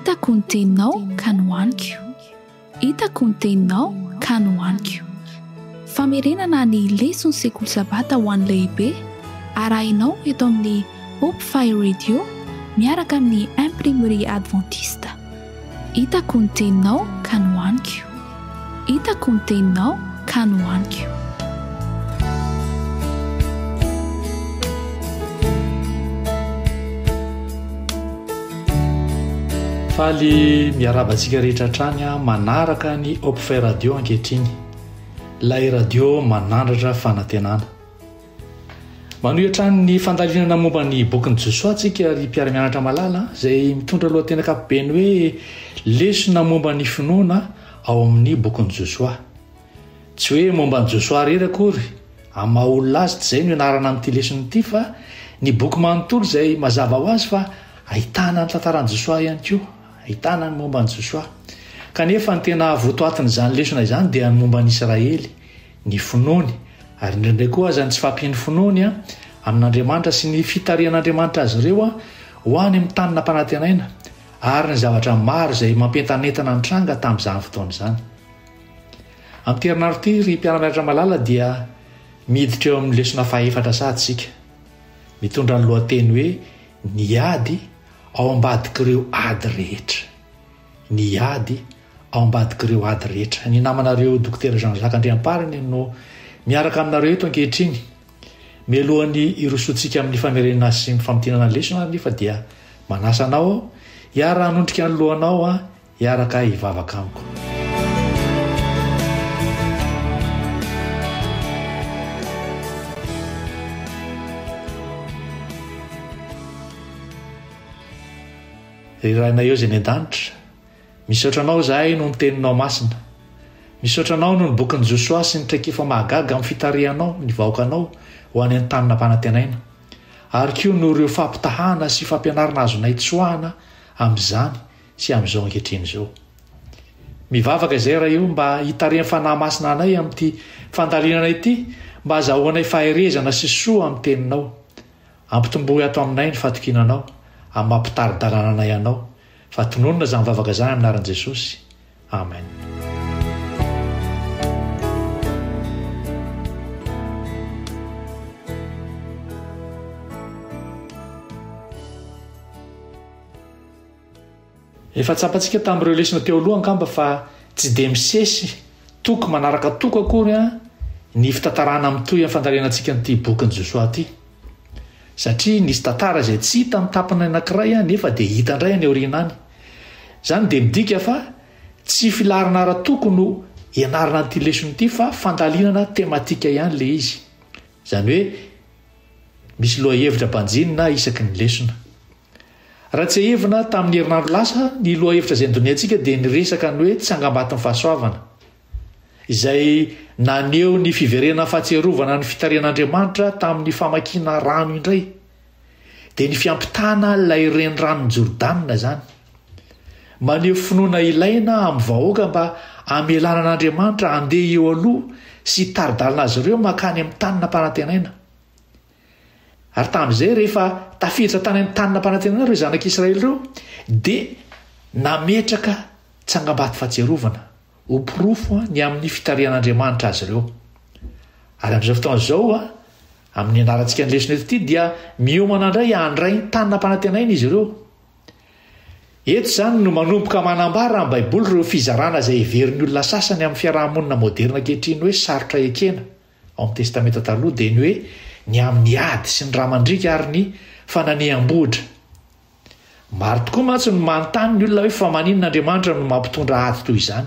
hitako ny teninao ka nohaniko, hitako ny teninao ka nohaniko. Famerenana ny lesona sekoly sabata ho an'ny lehibe arahinao eto amin'ny Hope Fire Radio miaraka amin'ny imprimerie adventiste. Hitako ny teninao ka nohaniko, hitako ny teninao ka nohaniko. Faly miarabantsika rehetra trany manaraka ny Hope Fire Radio ankehitriny, ilay radio manandratra fanantenana. Manohitra ny fandalinana momba ny bokin'ny Josoa tsika ry mpiara-mianatra malala izay mitondra lohateny ankapobeny hoe lesona momba ny finoana ao amin'ny bokin'ny Josoa. Tsy hoe momba ny Josoa rery akory, amaha olona azy tsy izay no ianarana amin'ity lesona ity, fa ny boky manontolo izay mazava ho azy fa ahitana ny tantaran'i Josoa ihany koa, ahitana ny momba ny Josoa. Kanefa ny tena votoatin'izany lesona izany dia ny momba ny Israely, ny finoany, ary indraindray koa aza ny tsy fampiany finoany amin'Andriamanitra sy ny fitarian'Andriamanitra azy ireo ho any amin'ny tanina mpanantenaina, ary ny zavatra maro izay mampientanentana ny tranga tamin'izany fotoana izany. Amin'ny herinandro ity ry mpiara-mianatra malala dia miditra eo amin'ny lesona fahaefatra satsika, mitondra ny lohateny hoe ny ady ao ambadik'ireo ady rehetra. Ny ady ao ambadik'ireo ady rehetra. Ny namanareo dokotera Jean-Jacques Andriampariny no miaraka aminareo eto ankehitriny. Mialohan'ny irosoantsika amin'ny famerenana sy ny famtinana lesona nefa dia manasa anao hiara hanondrika ny lohanao hiaraka hivavaka amiko. Raina eo izay ny an-danitra, misaotra anao zahay no ny teninao masina, misaotra anao no ny bokin'ny Josoa sy ny traikefa mahagaga amin'ny fitarianao ny vahoakanao ho any an-tanina mpanantenaina, ary koa no ireo fampitahana sy fampianarana azonay tsoahana amin'izany sy amin'izao ankehitriny izao. Mivavaka izay raha eo mba hitarian'ny fanahy masina anay amin'ity fandalinana ity, mba azahoanay faherezana sy soa amin'ny teninao. Ampitombohy ato aminay ny fatokinanao, amin'ny mampitaridalana anay anao, fa tononona izany mivavaka izany amin'ny anaran'i Jesosy. Amen. Efa tsapantsika tamin'ireo lesona teo aloha angamba fa tsy dia misesy toko manaraka toko akory ny fitantarana mitohy amin'ny fandalinantsika n'ity bokin'ny Josoa ity. Satria nisy tantara izay tsy hita amin'ny tapany anankiray nefa dia hita indray any aoriana any. Izany dia midika fa tsy filarina ara-toko no ianarana an'ity lesona ity, fa fandalinana tematika ihany ilay izy. Izany hoe misy lohahevitra banjinina isaky ny lesona. Raha tsy hevina tamin'ny herinandro lasa, ny lohahevitra izay nodoniantsika dia niresaka ny hoe tsangam-batin'ny fahasoavana, izay naneho ny fiverenana fahatserovana ny fitarian'Andriamanitra tamin'ny famakiana rano indray, dia ny fiampitana ilay renirano Jordana izany. Maneho finoana ilaina amin'ny vahoaka mba hamelana an'Andriamanitra handeha eo aloha sy taridalana azy ireo makany amin'ny tanina mpanantenaina. Ary tamin'izay rehefa tafiditra tany amin'ny tanina mpanantenaina ireo zanak'Israely ireo, dia nametraka tsangam-baty fahatserovana ho pirofo ny amin'ny fitarian'Andriamanitra azy ireo. Ary amin'izao fotoana izao amin'ny anarantsika ny lesona eto ity dia miomana indray handray ny tanina mpanantenaina izy ireo. Eto izany no manomboka manambara amin'ny Baiboly ireo fizarana izay heverin'ny olona sasany amin'ny fiarahamonina moderna ankehitriny hoe sarotra ekena ao amin'ny testamenta taloha, dia ny hoe ny amin'ny ady sy ny ramandrika ary ny fananiam-bohitra. Maro tokoa mantsy no manontany ny olona hoe fa maninon'Andriamanitra no mampitondra ady toy izany?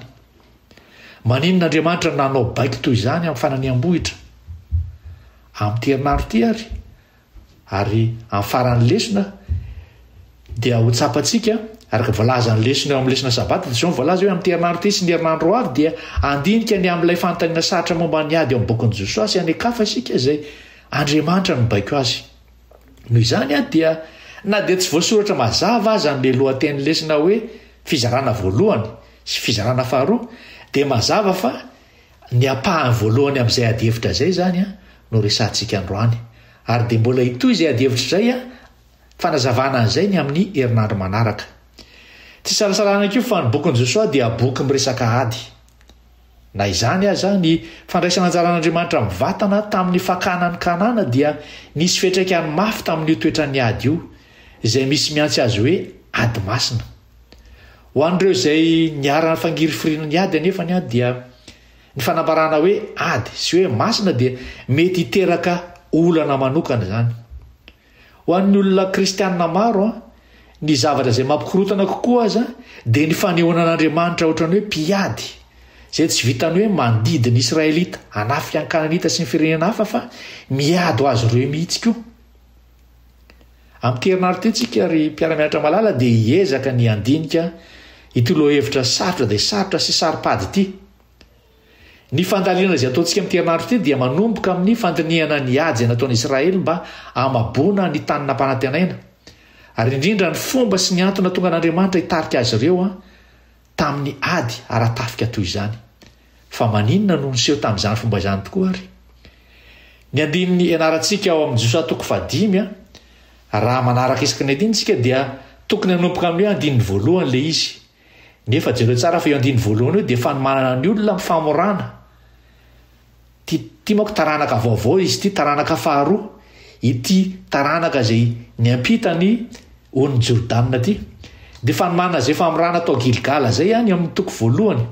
Maninon'Andriamanitra nanao baiky toy izany amin'ny fananiam-bohitra? Amin'ny herinandro ity ary amin'ny faran'ny lesona dia ho tsapantsika araka voalaza ny lesona eo amin'ny lesona sabata, dia voalaza hoe amin'ny herinandro ity sy ny herinandro avy dia andinika ny amin'ilay fanontaniana sarotra momba ny ady eo amin'ny bokin'ny Josoa sy anekafa isika izay Andriamanitra no baiko azy. Noho izany dia na dia tsy voasoratra mazava aza ny lohateny lesona hoe fizarana voalohany sy fizarana faharoa, dia mazava fa ny apahany voalohany amin'izay ady hevitra izay izany no resantsika androany. Ary dia mbola itoy izay ady hevitra izay fanazavana an'izay ny amin'ny herinandro manaraka. tsy salasalana ko fa ny bokyny Josoa dia boky miresaka ady. Na izany aza ny fandraisana anjaran'Andriamanitra mivatana tamin'ny fakana ny Kanana dia nisy fetraikany mafy tamin'io toetra ny ady io izay misy miantsy azy hoe ady masina. Ho an'ireo izay niarana fangiry firina ny ady anefa ny ady dia ny fanambarana hoe ady sy hoe masina dia mety hiteraka olana manokana zany. Ho an'ny olona kristianina maro ny zavatra izay mampikorotana kokoa aza dia ny fanehoana an'Andriamanitra ohatrany hoe mpiady izay tsy vitany hoe mandidy ny Israelita hanafika ny Kananita sy ny firenena hafa fa miady ho azy ireo mihitsy koa. Amin'ny terinaritra itsika ry mpiara-mianatra malala dia hiezaka ny andinika ity lohahevitra sarotra dia sarotra sy saripady ity. Ny fandaliana izay ataontsika amin'ny terinaritra ity dia manomboka amin'ny fandiniana ny ady izay nataon'i Israely mba hamabona ny tany nampanantenaina. Ary indrindra ny fomba sy ny antony tonga an'Andriamanitra hitarika azy ireo tamin'ny ady ara-tafika toy izany. Fa maninona no niseho tamin'izany fomba izany tokoa ary? Ny andininy ianarantsika ao amin'ny Josoa 5 raha manaraka isaky ny andinitsika dia tokony hanomboka amin'ny hoe andininy voalohany le izy. Nefa jereo tsara fa eo andininy voalohany io dia fanomanana ny olona amin'ny famorana. Ty manko taranaka vaovao izy ity taranaka faharoa ity taranaka izay niampitany ony Jordana ity. Dia fanomanana izay famorana tao Gilgala zay any amin'ny toko voalohany.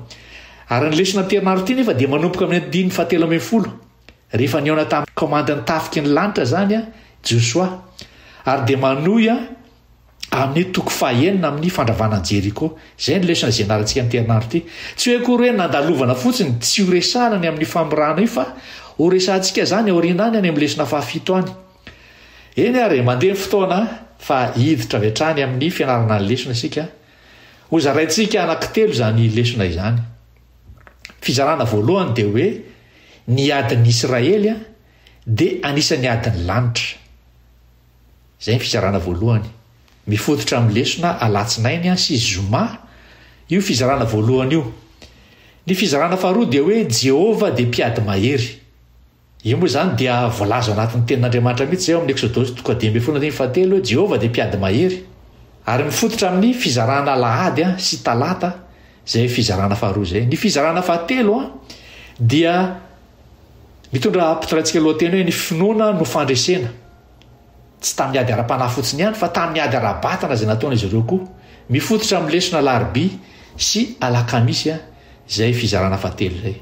Ary ny lesona terinaritra ity nefa dia manomboka amin'ny andininy 17 rehefa niona tamin'ny komandany tafiky ny lanitra zany Josoa. Ary dia manohy amin'ny toko 9 amin'ny fandravanan Jeriko. Zay ny lesona izay narantsika ny terinaritra ity. Tsy hoe kory hoe nandalovana fotsiny tsy ho resahana ny amin'ny famorana io fa ho resahantsika zany aoriana any amin'ny lesona 7 any. Eny ary mandeha ny fotoana fa hiditra avy hatrany amin'ny fianarana ny lesona isika. Ho zaraintsika anankitelo zany lesona izany. Fizarana voalohany dia hoe ny adin'ny Israely dia anisan'ny adin'ny lanitra. Izay ny fizarana voalohany. Mifototra amin'ny lesona alatsinainy sy zoma io fizarana voalohany io. Ny fizarana faharoa dia hoe Jehova dia mpiady mahery. Io moa zany dia voalaza anatin'ny tenin'Andriamanitra mihitsy zay ao amin'ny Exodosy 12:17 hoe Jehova dia mpiady mahery. Ary mifototra amin'ny fizarana lahady sy talata zay fizarana faharoa zay. Ny fizarana fahatelo dia mitondra mpitondrantsika lohateny hoe ny finoana no fandresena. Tsy tamin'ny ady ara-panahy fotsiny ihany fa tamin'ny ady ara-batana izay nataon'izy ireo koa. Mifototra amin'ny lesona larobia sy alakamisy zay fizarana fahatelo zay.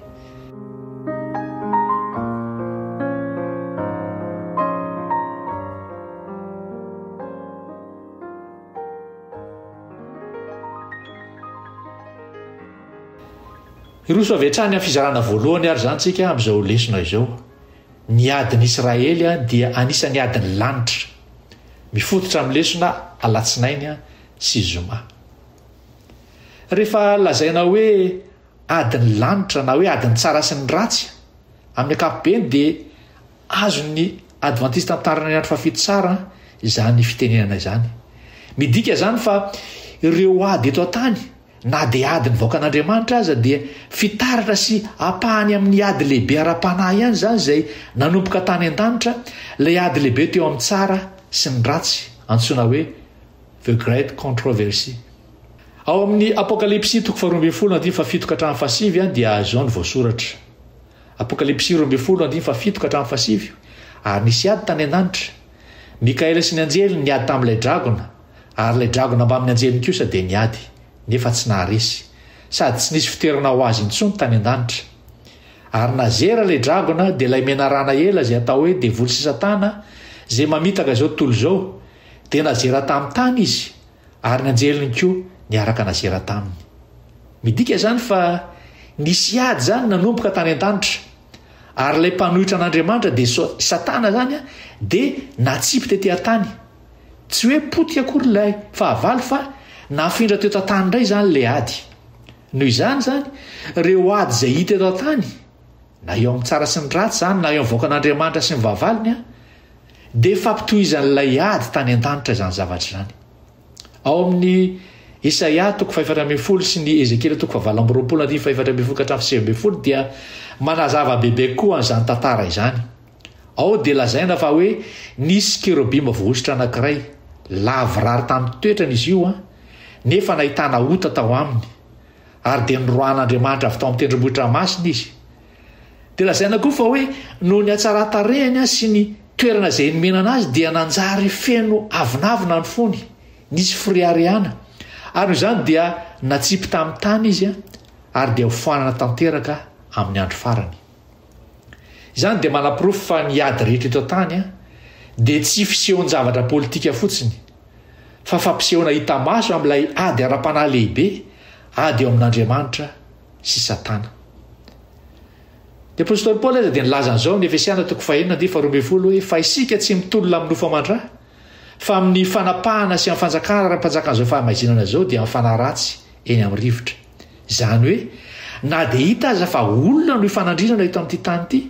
Iroso avy hatrany amin'ny fizarana voalohany ary zany tsika amin'izao lesona izao. Ny adin'ny Israely dia anisan'ny adin'ny lanitra. Mifototra amin'ny lesona alatsinainy sy zoma. Rehefa lazaina hoe adin'ny lanitra na hoe adin'ny tsara sy ny ratsy amin'ny ankapobeny dia azon'ny advantista amin'ny taran'ny andro fafito tsara izany fitenenana izany. Midika zany fa ireo ady eto an-tany na dia ady ny vaoaka an'Andriamanitra aza dia fitaratra sy apahany amin'ny ady lehibe ara-panahy ihany zany izay nanomboka tany an-danitra ilay ady lehibe teo amin'ny tsara sy ny ratsy antsoina hoe the great controversy. Ao amin'ny Apokalipsy 2:7-7 dia zao ny voasoratra. Apokalipsy 2:7-7 ary nisy ady tany an-danitra. Mikaela sy ny anjely niady tamin'ilay dragona ary ilay dragona mba amin'ny anjeliny kosa dia niady. Nefa tsy naharesy sady tsy nisy fitoerana ho azy intsony tany an-danitra. Ary nazera ilay dragona dia ilay menarana ela izay atao hoe devoly sy satana izay mamitaka izao tontolo izao dia nazera tamin'ny tany izy ary ny anjeliny koa niaraka nazera taminy. Midika zany fa nisy ady zany nanomboka tany an-danitra ary ilay mpanohitra an'Andriamanitra dia satana zany dia natsipy tetỳ an-tany. Tsy hoe potika akory ilay fahavalo fa nafindra teo tantany indray zany le ady. Noho izany zany ireo ady izay hita eto an-tany na eo amin'ny tsara sy ny ratsy zany na eo amin'ny vaoaka an'Andriamanitra sy ny vahavaliny dia fampitohizan'ilay ady tany an-danitra zany zavatra zany. Ao amin'ny Isaia 4:4 sy ny Ezekiel 4:20-4:7 dia manazava bebe koa an'izany tantara izany. Ao dia lazaina fa hoe nisy kerobima voaositra anankiray lava rary tamin'ny toetrany izy io nefa nahitana ota tao aminy ary dia nyroan'andriamanitra avy tao amin'ny tendrombohitra masina izy. Dia lazaina koa fa hoe noho ny atsaratarehany sy ny toerana izay nomenana azy dia nanjary feno avinavina ny fony, nisy firiariana ary noho izany dia natsipy tamin'ny tany izy ary dia hofoanana tanteraka amin'ny andro farany. Izany dia manam-pirofo fa ny ady rehetra eto tany dia tsy fisehon'ny zavatra politika fotsiny fa fampisehoana hita maso amin'ilay ady ara-panahy lehibe ady eo amin'Andriamanitra sy Satana. Dia apôstôly Paoly aza dia nilazan'izao ny Efesiana 4:12 hoe fa isika tsy mitolona amin'ny nofo aman-drà fa amin'ny fanapahana sy amin'ny fanjakana raha mpanjakan'izao fahamazinana izao dia amin'ny fanahy ratsy eny amin'ny rivotra. Izany hoe na dia hita aza fa olona no ifanandrinana eto amin'ity tany ity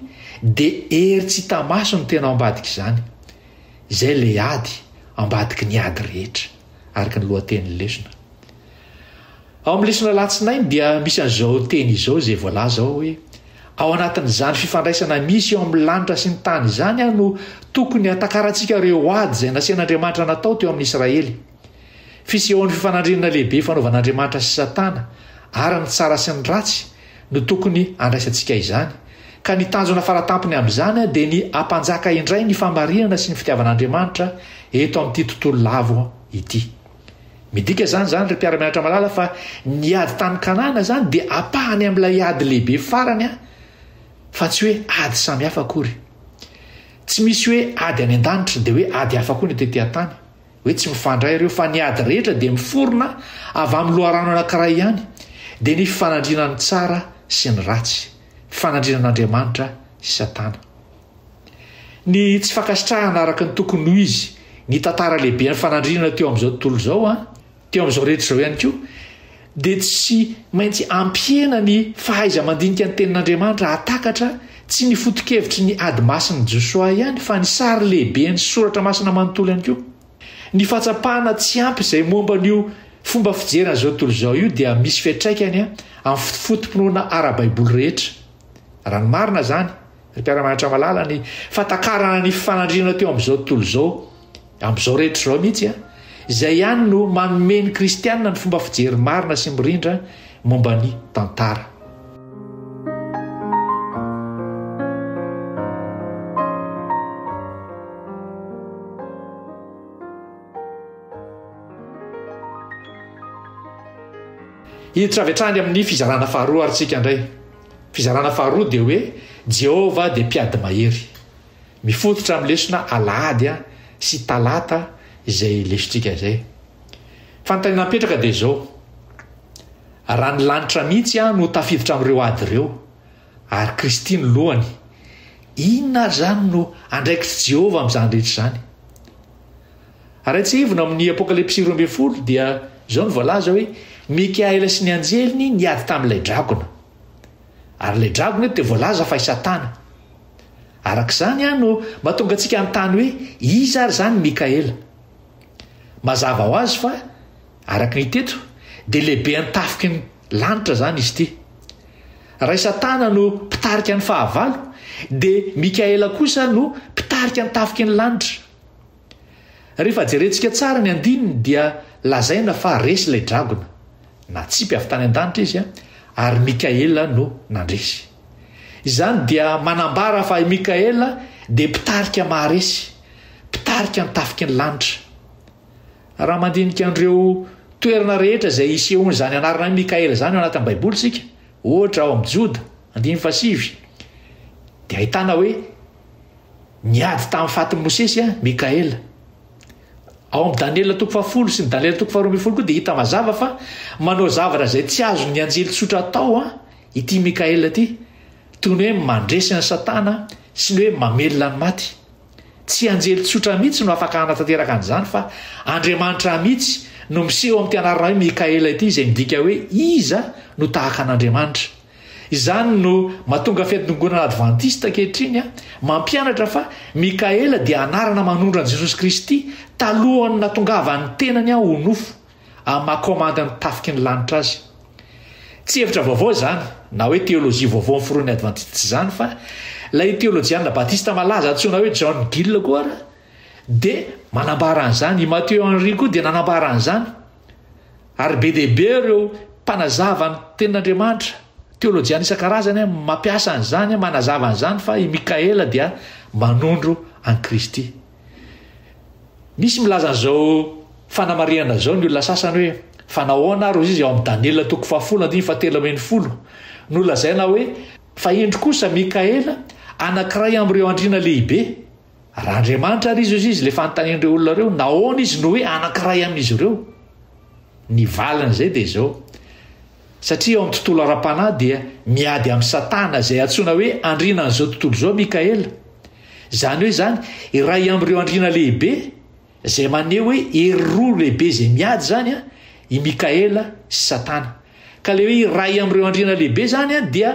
dia hery tsy hita maso ny tena ao ambadika izany. Izay le ady ambadiky ny ady rehetra araka ny lohatenin'ny lesona. Ao amin'ny lesona latsinainy dia misy an'izao teny izao izay voalaza ao hoe ao anatin'izany fifandraisana misy eo amin'ny lanitra sy ny tany izany no tokony hatakarantsika ireo ady izay nasian'Andriamanitra natao teo amin'ny Israely. Fisehoan'ny fifanandrinana lehibe fanaovan'Andriamanitra sy Satana ary ny tsara sy ny ratsy no tokony andraisantsika izany. Ka ny tanjona faratampony amin'izany dia ny hampanjaka indray ny famarinana sy ny fitiavan'Andriamanitra eto amin'ity tontolo lavo ity. Midika zany ry mpiara-mianatra malala fa ny ady tany Kanana zany dia apahany amin'ilay ady lehibe farany fa tsy hoe ady samy hafa akory. Tsy misy hoe ady any an-danitra dia hoe ady hafa koa ny tetỳ tany, hoe tsy mifandray ireo fa ny ady rehetra dia miforona avy amin'ny loharano anankiray ihany dia ny fifanandrinan'ny tsara sy ny ratsy, fifanandrinan'Andriamanitra sy Satana. Ny tsy fankasitrahana araka ny tokony ho izy ny tantara lehibe ny fanandrinana teo amin'izao tontolo izao teo amin'izao rehetra izao ihany koa dia tsy maintsy ampihena ny fahaiza mandinika ny tenin'Andriamanitra hatakatra tsy ny foto-kevitry ny ady masin'i Josoa ihany fa ny sary lehibe ny soratra masina manontolo ihany koa. Ny fahatsapahana tsy ampy izay momba n'io fomba fijeran'izao tontolo izao io dia misy fiantraikany amin'ny fotompinoana ara-baiboly rehetra. Raha ny marina zany ry mpiara-mianatra malala ny fatakarana ny fifanandrinana teo amin'izao tontolo izao amin'izao rehetra izao mihitsy izay ihany no manome ny kristianina ny fomba fijery marina sy mirindra momba ny tantara. Hiditra avy hatrany amin'ny fizarana faharoa arintsika indray. Fizarana faharoa dia hoe Jehova dia mpiady mahery. Mifototra amin'ny lesona alahady sy talata izay lesontsika izay. Fanontaniana mipetraka dia izao: raha ny lanitra mihitsy no tafiditra amin'ireo ady ireo ary Kristy ny lohany, inona ary zany no andraikitry Jehova amin'izany rehetra izany? Araitsy hivona amin'ny Apokalipsy 12 dia izao ny voalaza hoe Mikaela sy ny anjeliny niady tamin'ilay dragona, ary ilay dragona dia voalaza fa i Satana. Arak'izany no mahatonga antsika anontany hoe iza ary zany Mikaela? Mazava ho azy fa araka ny teto dia lehibe ny tafiky ny lanitra zany izy ity. Raha i Satana no mpitarika ny fahavalo dia Mikaela kosa no mpitarika ny tafiky ny lanitra. Rehefa jerentsika tsara ny andininy dia lazaina fa resy ilay dragona, natsipy avy tany an-danitra izy ary Mikaela no nandresy. Izany dia manambara fa i Mikaela dia mpitarika maharesy, mpitarika ny tafiky ny lanitra. Raha mandinika an'ireo toerana rehetra izay isehoany izany anarana Mikaela izany ao anatin'ny baiboly sika, ohatra ao amin'ny Joda 5:5 dia ahitana hoe niady tamin'ny fatin'i Mosesy Mikaela. Ao amin'ny Daniela 10 sy ny Daniela 12 koa dia hita mazava fa manao zavatra izay tsy azo ny anjely tsotra atao ity Mikaela ity, toy ny hoe mandresy ny Satana sy ny hoe mamelona ny maty. Tsy anjely tsotra mihitsy no afaka hanatanteraka an'izany fa Andriamanitra mihitsy no miseho amin'ny anarana hoe Mikaela ity izay midika hoe iza no tahaka an'Andriamanitra. Izany no mahatonga fiantongonana advantista ankehitriny mampianatra fa Mikaela dia anarana manondra an'i Jesosy Kristy talohany natongava ny tenany ho nofo amin'ny mahakomandany tafiky ny lanitra azy. Tsy hevitra vaovao zany na hoe teolojia vaovao foroan'ny advantista zany fa ilay teolojiana batista malaza antsoina hoe John Gill koa dia manambara an'izany. I Matteo Henry koa dia nanambara an'izany ary be dehibe ireo mpanazava ny tenin'Andriamanitra teolojiana isan-karazany mampiasa an'izany manazava an'izany fa i Mikaela dia manondro an Kristy. Misy milaza an'izao fanamariana zao ny olona sasany hoe fa nahoana ary izy ao amin'ny Daniela 7:7 no lazaina hoe fa indro kosa Mikaela anankiray amin'ireo andriana lehibe. Raha Andriamanitra ary izy le fanontanian'ireo olona reo nahoana izy no hoe anankiray amin'izy ireo. Ny valany izay dia izao satria ao amin'ny tontolo ara-panahy dia miady amin'ny Satana izay antsoina hoe andriana an'izao tontolo izao Mikaela. Izany hoe zany iray amin'ireo andriana lehibe izay maneho hoe hery roa lehibe izay miady zany i Mikaela sy Satana. Ka le hoe iray amin'ireo andriana lehibe zany dia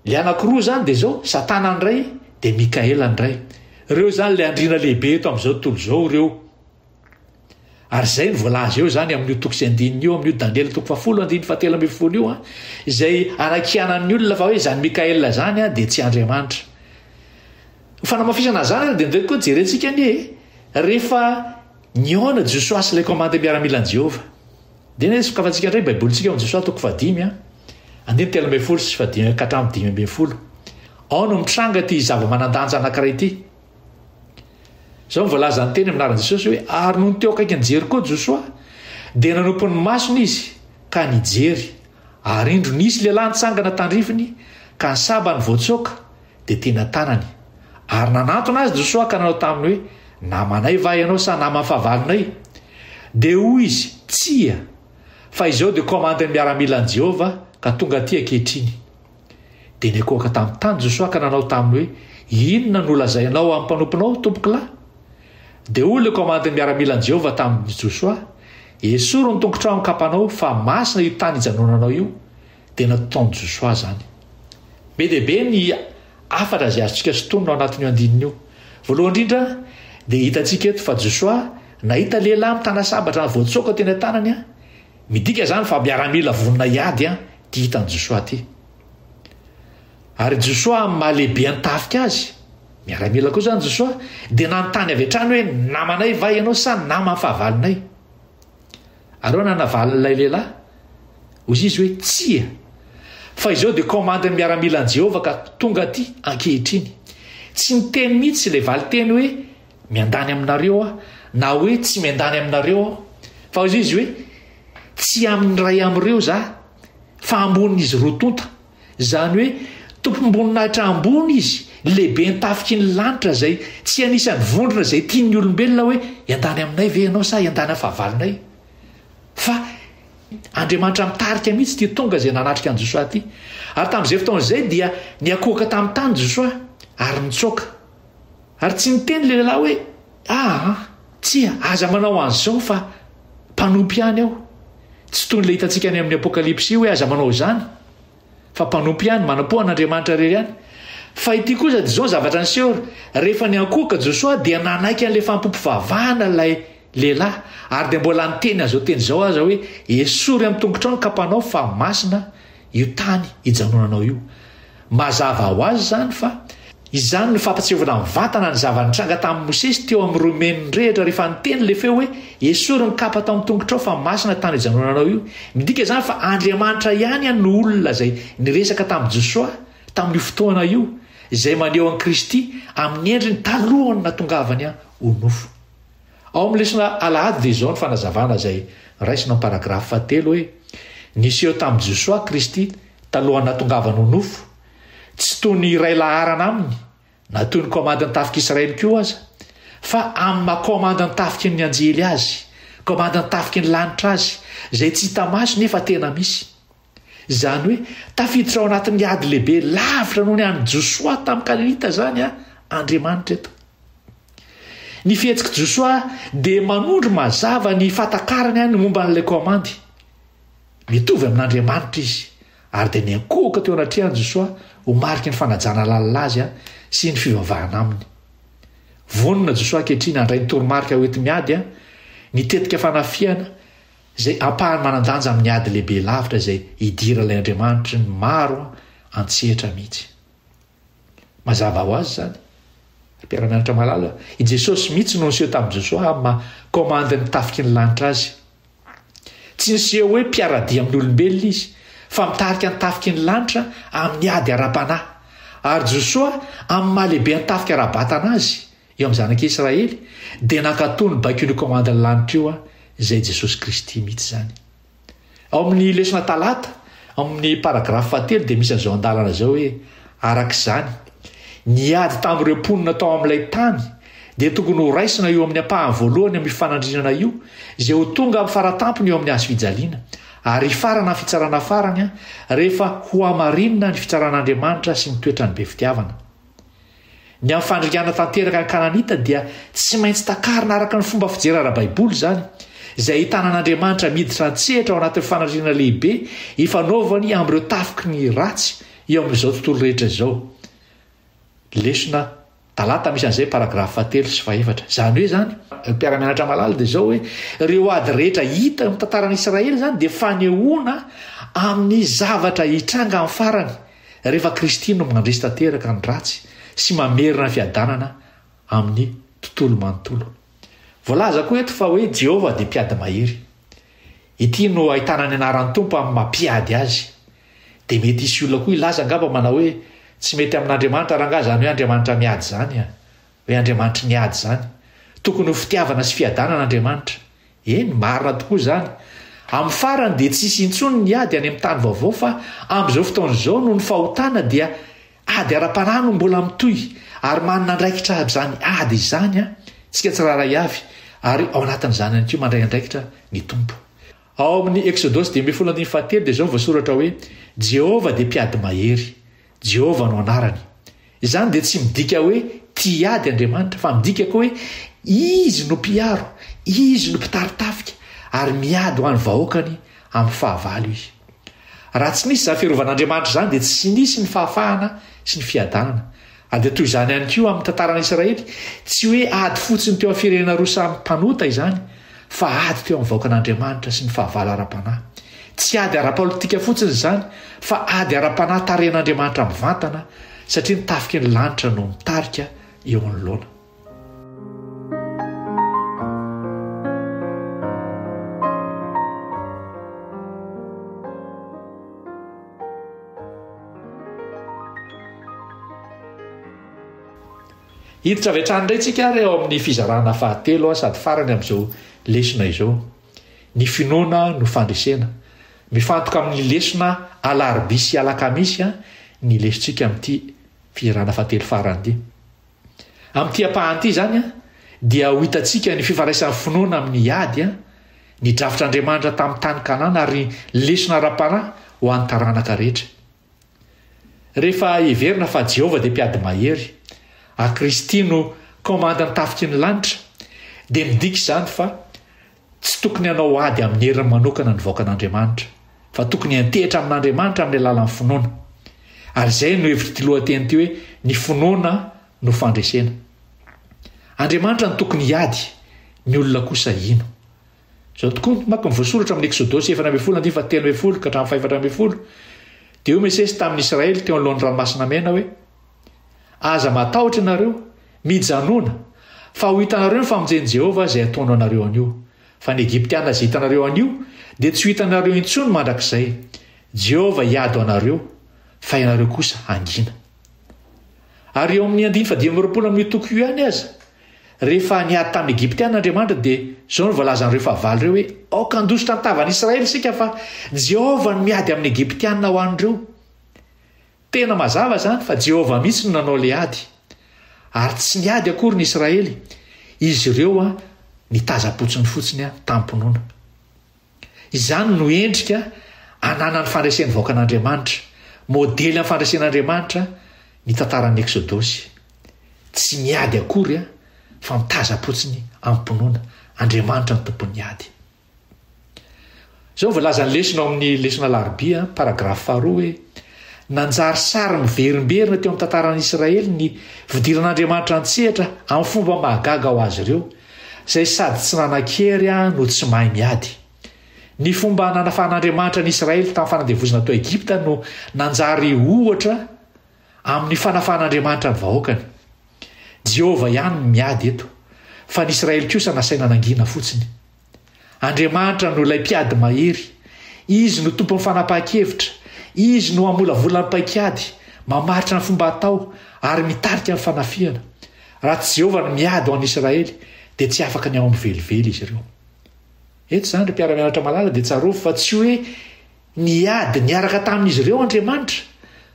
le anankiroa zany dia zao Satana ndray dia Mikaela ndray. Ireo zany le andriana lehibe eto amin'izao tontolo izao ireo. Ary izay ny voalaza eo zany amin'io toko sy andininy io amin'io Daniela 7:7 io izay anakianan'ny olona fa hoe zany Mikaela zany dia tsy Andriamanitra. Fanamafisana zany dia ndraiky koa jerentsika rehefa niona Josoa sy ilay komanda miaramilan'i Jehova. Dia nesika afantsika indray baibolintsika amin'ny Josoa 5 9 sy 5 ao no mitranga ty zava-manandanja anankiray ity. Zao mivolaza ny teny aminaran'i Jesosy hoe ary no teo akaiky ny Jeriko Josoa dia nanompo ny masony izy ka nijery ary indro nisy lehilahy nitsangana tandrifiny ka ny saba ny voatsoka dia tena tanany ary nanantona azy Josoa ka nanao taminy hoe namanay va ianao sa namany fahavalonay dia hoy izy tsia fa izao dia komandany miaramilan'i Jehova ka tonga aty ankehitriny. Dia nikoaka tamin'ny tany Josoa ka nanao taminy hoe inona no lazainao amin'ny mpanomponao tompoko lahy. Dia hoy le komandany miaramilan'i Jehova tamin'ny Josoa esoro ny tongotrao amin'ny kapanao fa masina io tany ijanonanao io. Dia nataony Josoa zany. Be dehibe ny afatra izay azontsika sotonina ao anatin'io andininy io. Voalohany indrindra dia hitantsika eto fa Josoa nahita lehilahy mitana sabatra voatsoka teny an-tanany midika zany fa miaramila vonina iady ty hitan'i Josoa ty. Ary Josoa mahalehibe nitafika azy miaramila koa zany Josoa dia nanontany avy hatrany hoe namanay va ianao sa namany fahavalonay. Ary nanavalin'ilay lehilahy hozy izy hoe tsia fa izao dia komandany miaramilan'i Jehova ka tonga aty ankehitriny. Tsy niteny mihitsy ilay valiteny hoe miandany aminareo na hoe tsy miandany aminareo fa hozy izy hoe tsy amin'ny ray amin'ireo za fa ambonin'izy rotonta. Zany hoe tompomboninaitra ambony izy lehibe nitafiky ny lanitra zay tsy anisan'ny vondrona zay tian'ny olombelona hoe iandany aminay ve ianao sa iandany amin'ny fahavalonay. Fa Andriamanitra mitarika mihitsy ty tonga zay nanatrika an'i Josoa ty. Ary tamin'izay fotoan'izay dia niakoaka tamin'ny tany Josoa ary nitsoaka. Ary tsy niteny le lehilahy hoe tsia aza manao an'izao fa mpanompy ihany aho. Tsy toy ny le hitantsika any amin'ny apokalipsy hoe aza manao izany fa mpanompy ihany manam-po an'Andriamanitra rery ihany. Fa ity kosa dia zao zavatra niseho rehefa niakoaka Josoa dia nanaiky an'ilay fampompovavahana ilay lehilahy ary dia mbola niteny an'izao teny izao aza hoe esory amin'ny tongotrao ny kapanao fa masina io tany ijanonanao io. Mazava ho azy zany fa izany no fampatsiovana mivantana ny zavanitranga tamin'ny Mosesy teo amin'ny romeniny rehatra rehefa niteny le feo hoe esory ny kapa tao amin'ny tongotrao fa masina tany ijanonanao io. Midika zany fa Andriamanitra ihany no olona zay niresaka tamin'i Josoa tamin'io fotoana io izay maneho an'i Kristy amin'ny endriny talohany natongavany ho nofo. Ao amin'ny lesona alahady dia izao ny fanazavana izay raisina amin'ny paragrafy 7 hoe niseho tamin'i Josoa Kristy talohany natongavany ho nofo tsy toy ny iray laharana aminy na toy ny komandany tafiky Israely koa aza fa amin'ny mahakomandany tafiky ny anjely azy komandany tafiky ny lanitra azy izay tsy hita maso nefa tena misy. Zany hoe tafiditra ao anatin'ny ady lehibe lavitra noho ny an'i Josoa tamin'ny Kalilita zany Andriamanitra eto. Ny fihetsiky Josoa dia manondro mazava ny fatakarany ny momba n'ilay komandy. Mitovy amin'Andriamanitra izy ary dia niakoaka teo anatrehany Josoa ho mariky ny fanajana lalina azy sy ny fivavahana aminy. Vonona Josoa ankehitriny handray ny toromarika hoety miady nitetika fanafiana zay ampahany manandanja amin'ny ady lehibe lavitra zay hidira ilay Andriamanitra ny maro antsehatra mihitsy. Mazava ho azy zany mpiara-mianatra malala i Jesosy mihitsy no niseho tamin'i Josoa amin'ny komandany tafiky ny lanitra azy. tsy niseho hoe mpiaradia amin'ny olombelona izy fa mitarika ny tafiky ny lanitra amin'ny ady ara-panahy ary Josoa amin'ny mahalehibe ny tafika ara-batana azy eo amin'ny zanak'Israely dia nankatony baiko ny komandany lanitra io izay Jesosy Kristy mihitsy zany. Ao amin'ny lesona talata amin'ny paragrafy 7 dia misy an'izao andalana zao hoe arak'izany niady tamin'ireo mponina tao amin'ilay tany dia tokony ho raisina eo amin'ny ampahany voalohany amin'ny fanandrinana io izay ho tonga amin'ny faratampony eo amin'ny azo fijaliana ary farana ny fitsarana farany rehefa ho amarinina ny fitsaran'Andriamanitra sy ny toetrany be fitiavana. Ny amin'ny fandringana tanteraka ny Kananita dia tsy maintsy takarina araka ny fomba fijery ara-baiboly zany izay ahitana an'Andriamanitra miditra an-tsehatra ao anatin'ny fanandrinana lehibe ifanaovany amin'ireo tafiky ny ratsy eo amin'izao tontolo rehetra izao. Lesona talata misy an'izay paragrafy 3 sy 4 zany hoe zany mpiara-mianatra malala dia zao hoe ireo ady rehetra hita amin'ny tantaran'Israely zany dia fanehoana amin'ny zavatra hitranga amin'ny farany rehefa Kristy no mandresy tanteraka ny ratsy sy mamerina fiadanana amin'ny tontolo manontolo. Voalaza koa eto fa hoe Jehova dia mpiady mahery. Ity no ahitana ny anaran'ny Tompo amin'ny mampiady azy. Dia mety isy olona koa ilaza angamba manao hoe tsy mety amin'Andriamanitra raha zany hoe Andriamanitra miady zany hoe Andriamanitra niady zany. Tokony ho fitiavana sy fiadanan'Andriamanitra. Eny, marina tokoa zany. Amin'ny farany dia tsisy intsony ny ady any amin'ny tany vaovao fa amin'izao fotoana izao no ny fahotana dia ady ara-panahy no mbola mitohy ary manana andraikitra zany ady izany tsika tsiraray avy ary ao anatin'izany ihany koa mandray andraikitra ny Tompo. Ao amin'ny Exodosy 10:7 dia zao voasoratra hoe Jehova dia mpiady mahery, Jehova no anarany. Izany dia tsy midika hoe tia ady Andriamanitra fa midika koa hoe izy no mpiaro, izy no mpitaritafika ary miady ho an'ny vahoakany amin'ny fahavalo izy. Raha tsy nisy zafiarovan'Andriamanitra zany dia tsy nisy ny fahafahana sy ny fiadanana. Dia toy izany ihany koa amin'ny tantaran'Israely tsy hoe ady fotsiny teo amin'ny firenena roa samy mpanota izany fa ady teo amin'ny vahoakan'Andriamanitra sy ny fahavalo ara-panahy. Tsy ady ara-politika fotsiny izany fa ady ara-panahy tarehan'Andriamanitra mivantana satria ny tafiky ny lanitra no mitarika eo anoloana. Hiditra avy hatrany indray tsika ary ao amin'ny fizarana fahatelo sady farany amin'izao lesona izao. Ny finoana no fandresena. Mifantoka amin'ny lesona alarobia sy alakamisy ny lesontsika amin'ity fizarana fahatelo farany ity. Amin'ity ampahany ity zany dia ho hitantsika ny fifaraisan'ny finoana amin'ny ady ny drafitr'Andriamanitra tamin'ny tany Kanana ary lesona ara-panahy ho an'ny taranaka rehetra. Rehefa heverina fa Jehova dia mpiady mahery a Kristy no komandany tafiky ny lanitra dia midika izany fa tsy tokony hanao ady amin'ny heriny manokana ny vahoakan'Andriamanitra fa tokony hantehitra amin'Andriamanitra amin'ny alalan'ny finoana. Ary izay no hevitry ty lohateny ty hoe ny finoana no fandresena. Andriamanitra no tokony hiady, ny olona kosa ino. Zao tokoa maka mivoasoratra amin'ny Exodosy 4:13 ka hatramin'ny 4:14 dia io mesesy tamin'ny Israely teo anoloan'ny ranomasina mena hoe aza matahotra ianareo mijanona fa ho hitanareo ny famonjen'i Jehova izay ataony anareo anio. Fa ny Egiptiana izay hitanareo anio dia tsy ho hitanareo intsony mandrakizay. Jehova hiady anareo fa ianareo kosa angina. Ary eo amin'ny 9:20 toko io ihany aza rehefa niady tamin'ny Egiptiana Andriamanitra dia zao no voalazan'ireo fahavalo ireo hoe aoka handositra ny tavan'Israely isika fa Jehova no miady amin'ny Egiptiana ho an'ireo. Tena mazava zany fa Jehova mihitsy no nanao le ady ary tsy niady akory ny Israely. Izy ireo nitaza-potsiny fotsiny tampinoana. Izany no endrika anana ny fandresen'ny vahoakan'Andriamanitra, modely amin'ny fandresen'Andriamanitra ny tantaran'ny Exodosy. Tsy niady akory fa mitaza-potsiny ampinoana. Andriamanitra ny tompony ady. Zao voalazany lesona ao amin'ny lesona larobia paragrafy 2 hoe nanjary sary miverimberina teo amin'ny tantaran'Israely ny fidiran'Andriamanitra an-tsehatra amin'ny fomba mahagaga ho azy ireo izay sady tsy nanan-kery no tsy mahay miady. Ny fomba nanafahan'Andriamanitra ny Israely tamin'ny fanadevozana tao Egipta no nanjary ohatra amin'ny fanafahan'Andriamanitra ny vahoakany. Jehova ihany no miady eto fa ny Israely kosa nasaina nangina fotsiny. Andriamanitra no ilay mpiady mahery, izy no tompo ny fanapahan-kevitra, izy no amolavolany paikady, mamaritra ny fomba atao ary mitarika ny fanafiana. Raha tsy Jehovah no miady ho an'ny Israely dia tsy afaka ny ao amin'ny velively izy ireo. Eto izany ry mpiara-mianatra malala dia tsarofo fa tsy hoe niady niaraka tamin'izy ireo Andriamanitra,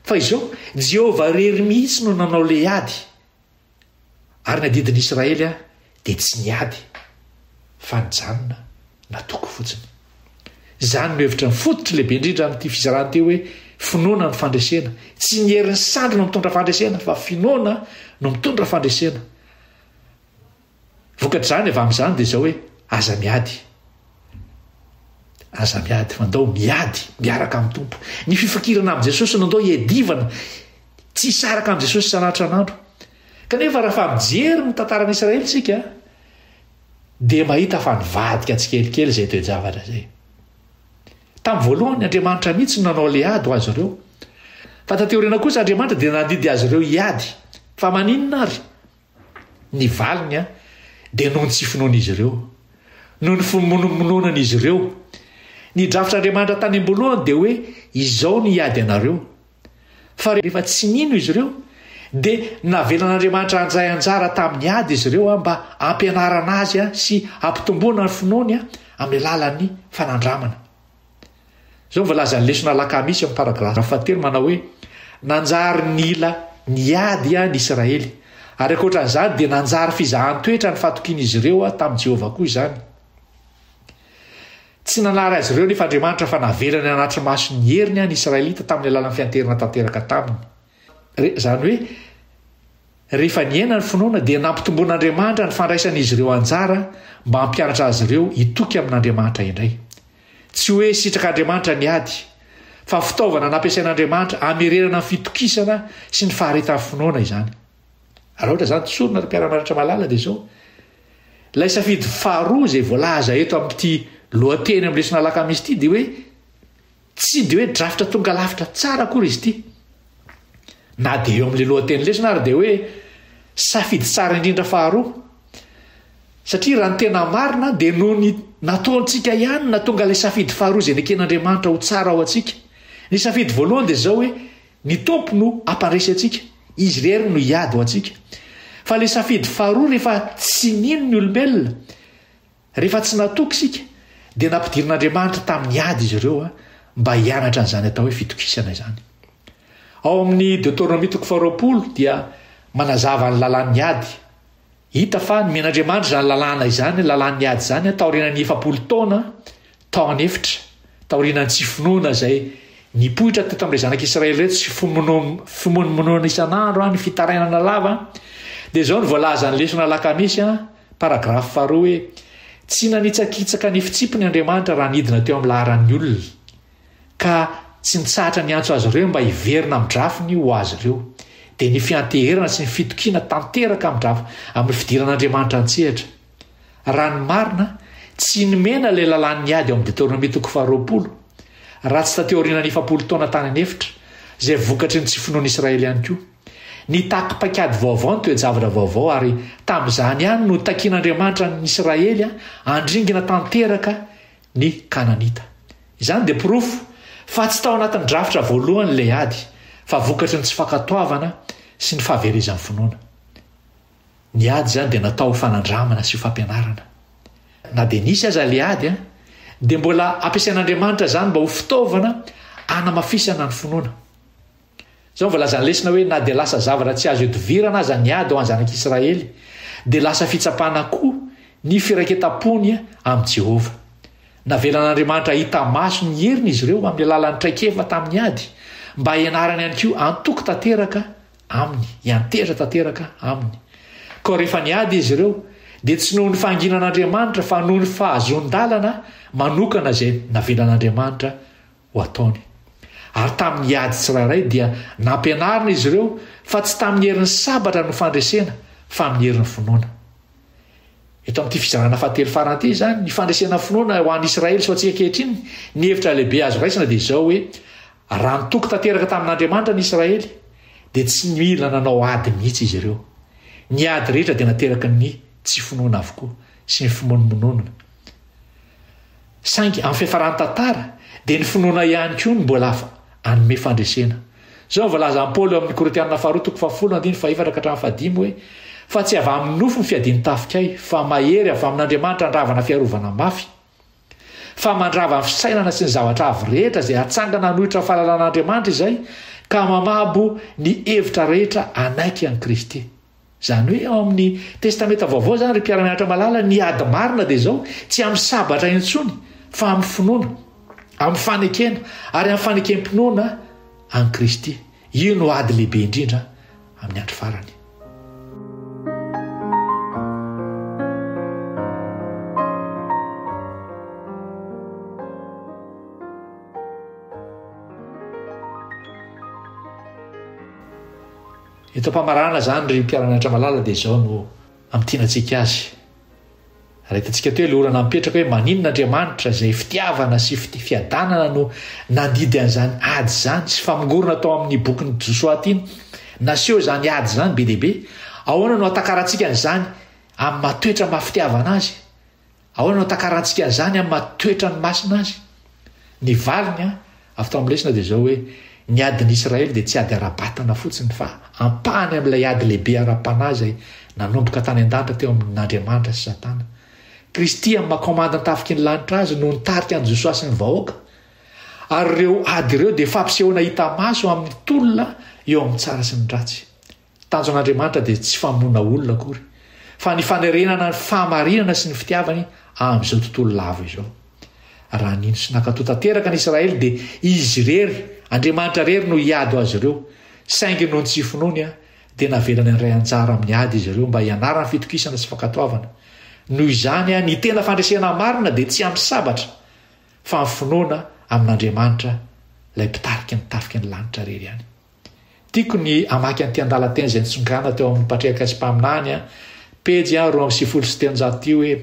fa izao Jehovah rery mihitsy no nanao le ady. Ary ny adidin'ny Israely dia tsy niady fa nijanona natoko fotsiny. Izany no hevitra ny fototry lehibe indrindra amin'ity fizarana teo hoe finoana no fandresena. Tsy ny herin'ny sandry no mitondra fandresena fa finoana no mitondra fandresena. Vokatr'izany avy amin'izany dia izao hoe aza miady. Aza miady fa ndao miady miaraka amin'ny tompo. Ny fifakirana amin'i Jesosy no ndao hiadivana tsy hisaraka amin'i Jesosy sanatranandro. Kanefa raha fa mijery ny tantaran'ny Israely isika dia mahita fa nivadika tsikelikely izay toe-javatra izay. Tamin'ny voalohany Andriamanitra mihitsy no nanao le ady ho azy ireo. Fa tateoriana kosa Andriamanitra dia nandidy azy ireo hiady. Fa maninona ary? Ny valiny dia noho ny tsy finoan'izy ireo, noho ny fimonomononan'izy ireo. Ny drafitr'Andriamanitra tany am-boalohany dia hoe izao ny hiady anareo. Fa rehefa tsy nino izy ireo dia navelan'Andriamanitra anjay anjara tamin'ny ady izy ireo mba ampianarana azy sy ampitomboana ny finoany amin'ny alalan'ny fanandramana. Izao voalaza ny lesona Alakamisy amin'ny paragrafy 7 manao hoe nanjary nila niady ny Israely, ary ankoatran'izany dia nanjary fizahan-toetra ny fatokian'izy ireo tamin'i Jehovah koa izany. Tsy nanara azy ireo nefa Andriamanitra fa navelany anatry maso ny heriny ny Israelita tamin'ny alalan'ny fianterana tanteraka taminy. Izany hoe rehefa niaina ny finoana dia nampitomboan'Andriamanitra ny fandraisan'izy ireo anjara mba hampianatra azy ireo hitoky amin'Andriamanitra indray. Tsy hoe sitrak'Andriamanitra niady, fa fitaovana nampiasain'Andriamanitra hamererana ny fitokisana sy ny faharetan'ny finoana izany. Raha ohatra izany tsorina ry mpiara-mianatra malala dia izao ilay safidy faharoa izay voalaza eto amin'ity lohateny amin'ny lesona Alakamisy ity dia hoe tsy dia hoe drafitra tonga lafitra tsara akory izy ity. Na dia eo amin'ilay lohateny lesona ary dia hoe safidy tsara indrindra faharoa. Satria raha ny tena marina dia noho ny nataontsika ihany na tonga ilay safidy faharoa izay neken'Andriamanitra ho tsara ao antsika. Ny safidy voalohany dia izao hoe ny tompo no ampandresy antsika, izy rery no hiady ho antsika. Fa ilay safidy faharoa rehefa tsy nino ny olombelona, rehefa tsy natoky isika dia nampidirin'Andriamanitra tamin'ny ady izy ireo mba hianatra an'izany atao hoe fitokisana izany. Ao amin'ny Deutéronomie 20 dia manazava ny lalàn'ny ady. Hita fa ny men'Andriamanitra izany lalàna izany, lalàn'ny ady izany taorianany 7 taona taony efitra, taorianany tsy finoana izay nipoitra teto amin'ilay zanak'Israely reto sy fimonomonoana isan'andro ny fitarainana lava. Dia izao ny voalaza ny lesona Alakamisy paragrafy 2 hoe tsy nanitsakitsaka ny fitsipony Andriamanitra raha nidina teo amin'ny laharan'ny olona, ka tsy nitsahatra ny antso azy ireo mba hiverina amin'ny drafiny ho azy ireo. Dia ny fianteherana sy ny fitokiana tanteraka amin'ny fidiran'Andriamanitra antsehatra. Raha ny marina tsy nomena ilay lalàn'ny ady ao amin'ny Deutéronomie 20 raha tsy tateorianany 7 taona tany anefitra izay vokatry ny tsy finoan'ny Israely ihany koa. Ny taky-paikady vaovao ny toe-javatra vaovao ary tamin'izany ihany no takian'Andriamanitra ny Israely andringana tanteraka ny Kananita. Izany dia pirofo fa tsy tao anatin'ny drafitra voalohany ilay ady, fa vokatry ny tsy fankatoavana sy ny fahaverezan'ny finoana. Ny ady izany dia natao fanandramana sy fampianarana. Na dia nisy aza ilay ady dia mbola ampiasain'Andriamanitra izany mba ho fitaovana hanamafisana ny finoana. Izao voalaza ny lesina hoe na dia lasa zavatra tsy azo idivirana aza ny ady ho an'ny zanak'Israely, dia lasa fitsapana koa ny firaiketam-pony amin'i Jehovah. Navelan'Andriamanitra hita maso ny heriny izy ireo amin'ny alalan'ny traikefa tamin'ny ady, mba hianarany ihany koa antoky tanteraka aminy, hiantehitra tanteraka aminy. Ka rehefa niady izy ireo dia tsy noho ny fahanginan'Andriamanitra fa noho ny fahazon-dalana manokana izay navelan'Andriamanitra ho ataony. Ary tamin'ny ady tsirairay dia nampianarina izy ireo fa tsy tamin'ny herin'ny sabatra no fandresena fa amin'ny herin'ny finoana. Eto amin'ity fizarana fahatelo faranty izany ny fandresena finoana ho an'ny Israely sy ho antsika ankehitriny, ny hevitra lehibe azo raisina dia izao hoe raha nitoky tanteraka tamin'Andriamanitra ny Israely dia tsy mila nanao ady mihitsy izy ireo. Ny ady rehetra dia nateraka ny tsy finoana avokoa sy ny fimonomononana. saingy amin'ny fiafarany tantara dia ny finoana ihany koa ny mbola hafa anome fandresena. Zao voalaza ny Paoly amin'ny Korintianina 2:10-15 hoe fa tsy avy amin'ny nofo ny fiadiany tafika fa mahery avy amin'Andriamanitra andravana fiarovana mafy, fa mandrava ny fisainana sy ny zavatra avy rehetra izay hatsangana hanohitra fahalalàn'Andriamanitra izay ka mamabo ny hevitra rehetra anaiky an'i Kristy. Izany hoe ao amin'ny testamenta vaovao izany ry mpiara-mianatra malala ny ady marina dia izao tsy amin'ny sabatra intsony fa amin'ny finoana, amin'ny fanekena ary amin'ny fanekem-pinoana an'i Kristy. Io no ady lehibe indrindra amin'ny andro farany. Eto mpamarana zany ry mpiara-mianatra malala dia izao no amitianantsika azy. Rahitantsika teo ilay orana mipetraka hoe maninon'Andriamanitra izay fitiavana sy fiadanana no nandidy an'izany ady zany sy famongorona tao amin'ny bokin'ny Josoatiny. Naseho izany ady zany be dehibe. Ahoana no atakarantsika an'izany amin'ny matoetra mahafitiavana azy? Ahoana no atakarantsika an'izany amin'ny matoetra ny masina azy? Ny valiny avy tao amin'ny lesona dia izao hoe ny adin'i Israely dia tsy ady ara-batana fotsiny fa ampahany amin'ilay ady lehibe ara-panahy izay nanomboka tany an-danitra teo amin'Andriamanitra sy Satana. Kristy amin'ny mahakomandany tafiky ny lanitra azy no nitarika an'i Jesosy sy ny vahoaka. Ary ireo ady ireo dia fampisehoana hita maso amin'ny tolona eo amin'ny tsara sy ny ratsy. Tanjo an'Andriamanitra dia tsy famonoana olona akory fa ny fanerenana ny fahamarinana sy ny fitiavany amin'izao tontolo lava izao. Raha nino sy nakatoa tanteraka ny Israely dia izy rery, Andriamanitra rery no hiady azy ireo. Saingy noho ny tsy finoany dia navelany ny ray anjara amin'ny ady izy ireo mba hianarana fitokisana sy fankatoavana. Noho izany ny tena fandresena marina dia tsy amin'ny sabatra fa amin'ny finoana amin'Andriamanitra ilay mpitarika ny tafika ny lanitra rery ihany. Tiako ny amaky an'ity andalan-teny izay nitsongana teo amin'ny patriarka sy mpaminany pejy 2:7 hoe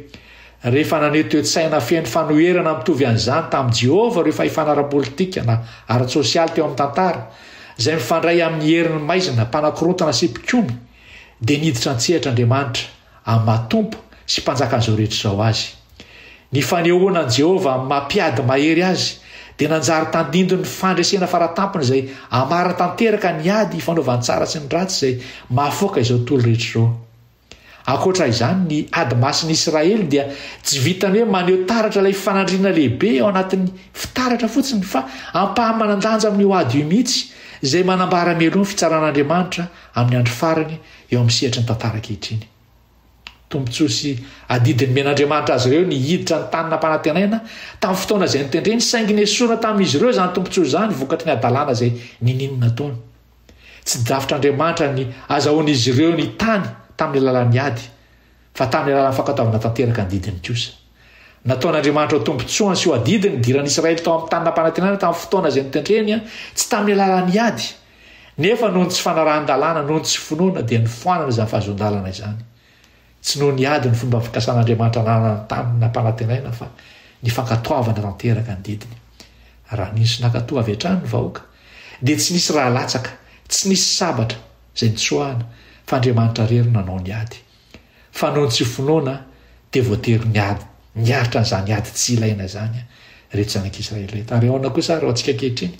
rehefa naneho toe-tsaina feno fanoherana mitovy an'izany tamin'i Jehovah rehefa hifanara politika na ara-tsosialy teo amin'ny tantara izay mifandray amin'ny herin'ny maizina mpanakorontana sy mpikomy dia niditra an-tsehatra Andriamanitra amin'ny matompo sy mpanjaka an'izao rehetra izao azy. Ny fanehoana an'i Jehovah mampiady mahery azy dia nanjary tandindo ny fandresena faratampony izay amara tanteraka ny ady fanaovany tsara sy ny ratsy izay mahafoaka izao tontolo rehetra izao. Ankoatra izany ny ady masin'i Israely dia tsy vitany hoe maneho taratra ilay fanandriana lehibe ao anatin'ny fitaratra fotsiny fa ampahamanandanja amin'ny ady io mihitsy izay manambara meloa ny fitsaran'Andriamanitra amin'ny andro farany eo amin'ny sehatra ny tantara ankehitriny. Tombontsoa sy adidiny men'Andriamanitra azy ireo ny hiditra ny tanina mpanantenaina tamin'ny fotoana izay nitendreny saingy nesorina tamin'izy ireo izany tombontsoa izany vokatry ny adalàna izay nininona taony. Tsy drafitr'Andriamanitra ny azahoan'izy ireo ny tany tamin'ny lalan'ny ady fa tamin'ny lalan'ny fankatoavana tanteraka ny didiny kosa. Nataon'Andriamanitra ho tombontsoa sy ho adidiny diran'ny Israely tao amin'ny tanina mpanantenana tamin'ny fotoana izay nitendreny tsy tamin'ny lalan'ny ady nefa noho ny tsy fanarahan-dalàna noho ny tsy finoana dia ny foanana izany fahazon-dalana izany. Tsy noho ny ady ny fomba fikasan'Andriamanitra nanana ny tanina mpanantenaina fa ny fankatoavana tanteraka ny didiny. Raha nino sy nakatoa avy hatrany ny vahoaka dia tsy nisy raha latsaka, tsy nisy sabatra izay nitsoahana fa Andriamanitra rery nanao ny ady. Fa noho ny tsy finoana dia voatery ny ady niaritra n'izany ady tsy ilaina izany rehetra zanak'Israely rehetra. Ary ahoana kosa raha antsika ankehitriny?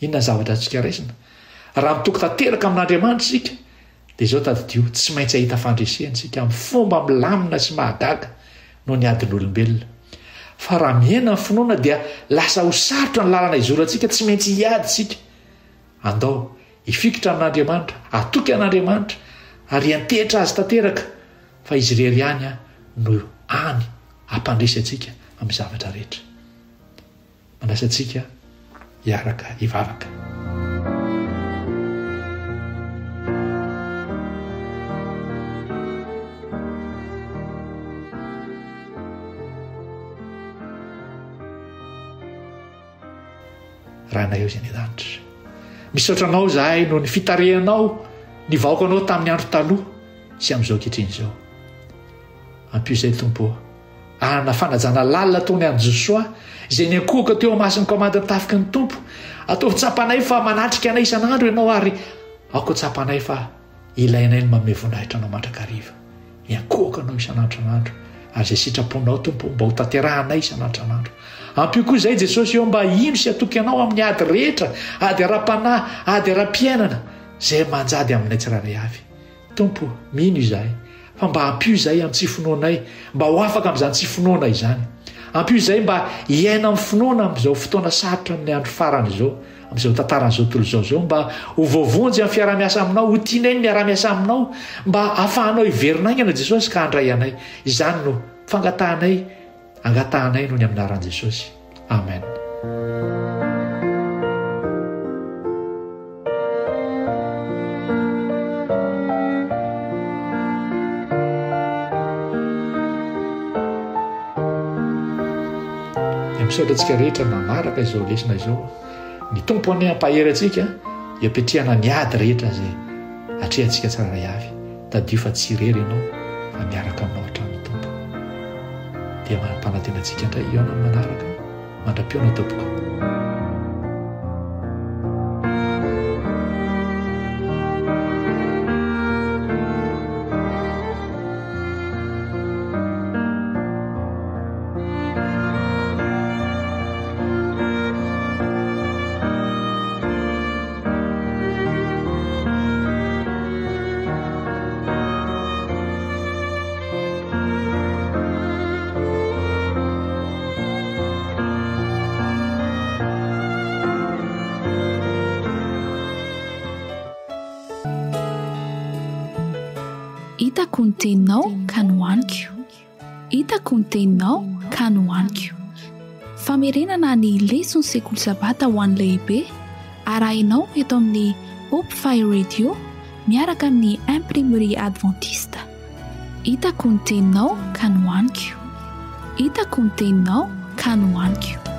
Inona ny zavatra antsika raisina? Raha mitoko tanteraka amin'Andriamanitra isika dia izao tadidio tsy maintsy ahita fandresena isika amin'ny fomba milamina sy mahagaga noho ny adin'olombelona. Fa raha miaina ny finoana dia lasa ho sarotra ny lalana izorantsika tsy maintsy hiady isika. Andao hifikitra amin'Andriamanitra, atoky an'Andriamanitra ary antehitra azy tanteraka fa izy rery ihany no any hampandresy antsika amin'ny zavatra rehetra. Manasa antsika hiaraka hivavaka. Raha na eo izay ny danitra misaotranao zahay no ny fitarehanao ny vahoakanao tamin'ny andro taloha sy amin'izao ankehitriny izao. Ampio izay Tompo, anana fanajana lalina taony an'i Josoa izay niankohaka teo amasin'ny komandany tafiky ny Tompo. Ataovy tsapanay fa manatrika anay isan'andro ianao ary aoko tsapanay fa ilainay ny manome voninahitra anao mandrakariva. Niankohaka anao isan'andro ary zay sitraponao tompo mba ho tanterahanay isan'andranandro. Ampio koa izay Jesosy eo mba ino sy atoky anao amin'ny ady rehetra, ady ara-panahy, ady ara-piainana zay manjady aminay tsiraray avy. Tompo, mino izahay fa mba ampio izay amin'ny tsy finoanay, mba ho afaka amin'izany tsy finoana izany. Ampio izay mba hiaina amin'ny finoana amin'izao fotoana sarotra amin'ny andro farany izao, amin'izao tantaran'izao tontolo izao, mba ho voavonjy amin'ny fiara-miasa aminao, ho tianay ny miara-miasa aminao, mba ahafahanao hiverinangana Jesosy ka handray anay. Izany no fangatahanay, angatahanay no ny amin'ny anaran'i Jesosy. Amen. Misaotra rehetra nanaraka izao lesona izao, ny tompo any ampahery antsika hiapetrehana ny ady rehetra zay atrehantsika tsiraray avy. Tadio fa tsy irery ianao fa miaraka aminao hatramin'ny tompo. Dia manampanantena antsika indray eo amin'ny manaraka mandra-piona tompoko. Hitako ny teninao ka nohaniko. Hitako ny teninao ka nohaniko. Famerenana ny lesona sekoly sabata ho an'ny lehibe arahinao eto amin'ny Hope Fire Radio miaraka amin'ny Imprimerie Adventiste. Hitako ny teninao ka nohaniko. Hitako ny teninao ka nohaniko.